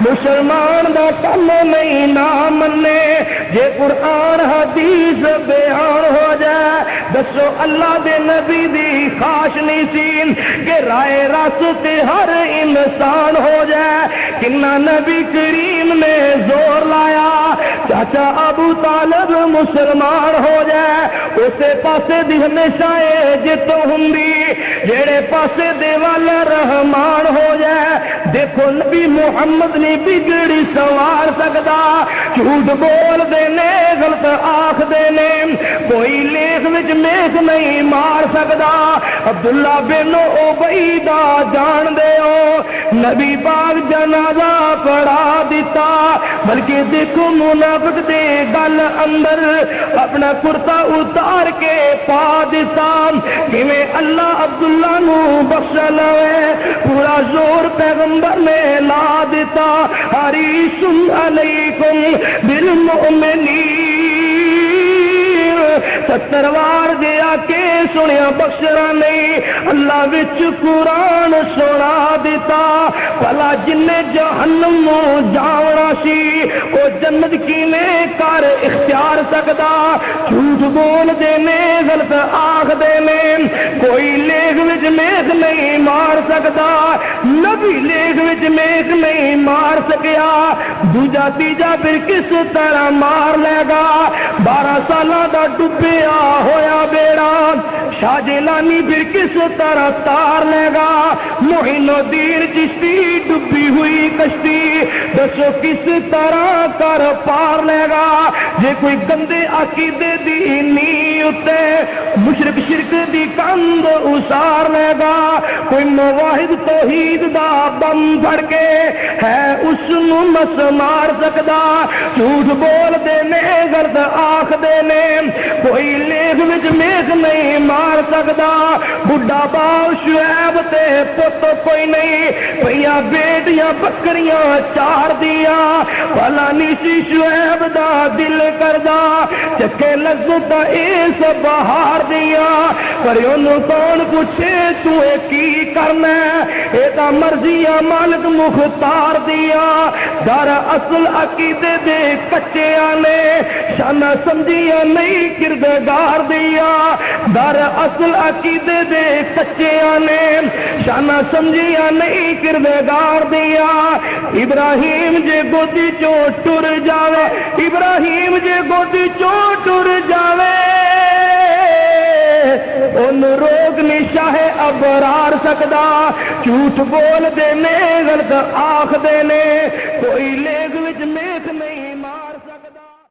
مسلمان دا کم نہیں نہ منے جے قرآن حدیث بیان ہو جائے دسو اللہ دے نبی دی خواہش نہیں سی کہ رائے راست ہر انسان ہو جائے کنا نبی کریم نے زور لایا چاچا ابو طالب مسلمان ہو جائے اسے پاسے دی ہمیشہ جتو ہندی جیڑے پاسے دے والا رحمان ہو جائے دیکھو نبی محمد نے بگڑی سوار سکدا جھوٹ بول دینے غلط آخ دینے کوئی لیخ وچ میخ نہیں مار سکدا عبداللہ بن ابی دا جان دے ہو نبی پاک جنازہ پڑھا دیتا بلکہ دیکھو منافق دے گل اندر اپنا کرتا اتار کے پا دیتا کیویں اللہ عبداللہ نو بخش لوے پورا زور پیغمبر نے لا دیتا حریص علیکم بالمؤمنین 70 وار گیا کہ سنیا بخشنا نہیں اللہ وچ قرآن سنا دیتا بھلا جن جہنم نو جاونا سی او جنت کیویں کر اختیار سکدا جھوٹ بول دینے غلط آخ دینے کوئی لیگ وچ میخ نہیں مار سکدا نبی لیگ وچ میخ نہیں مار سکیا دوجا تیجا پھر کس طرح مار لے گا 12 سالہ دا ڈبیا ہویا بیڑا شاہ جیلانی پھر کس طرح تار لے گا معین الدین چشتی ڈبی ہوئی کشتی دسو کس طرح کر پار لے گا جے کوئی گندے عقیدے دی نی اتے مشرک شرک دی کند اسار لے گا کوئی مواحد توحید دا بم پھڑ کے ہے اس نو مس مار سکدا جھوٹ بول دینے غلط آخ دینے کوئی لیگ وچ میخ نہیں مار سکدا بڈھا باو شعیب تے پت کوئی نہیں پئیاں بیٹیاں بکریاں چار دیا بھلا نیسی شعیب دا دل کردا چکے لذتا اس بہار دیا پر انہوں کون پوچھے تو کی کرنا اے تا مرضیاں مالک مختار دیا در اصل عقیدے دے کچے آنے شانہ سمجھیا نہیں کردگار دیا در اصل عقیدے دے کچے آنے شانہ سمجھیا نہیں کردگار دیا ابراہیم جے گودی چو ٹر جاوے ابراہیم جے گودی چو ٹر جاوے ان روگ نشاہ ابرار سکدا جھوٹ بول دینے غلط آخ دینے کوئی لیگ وچ میخ نہیں مار سکدا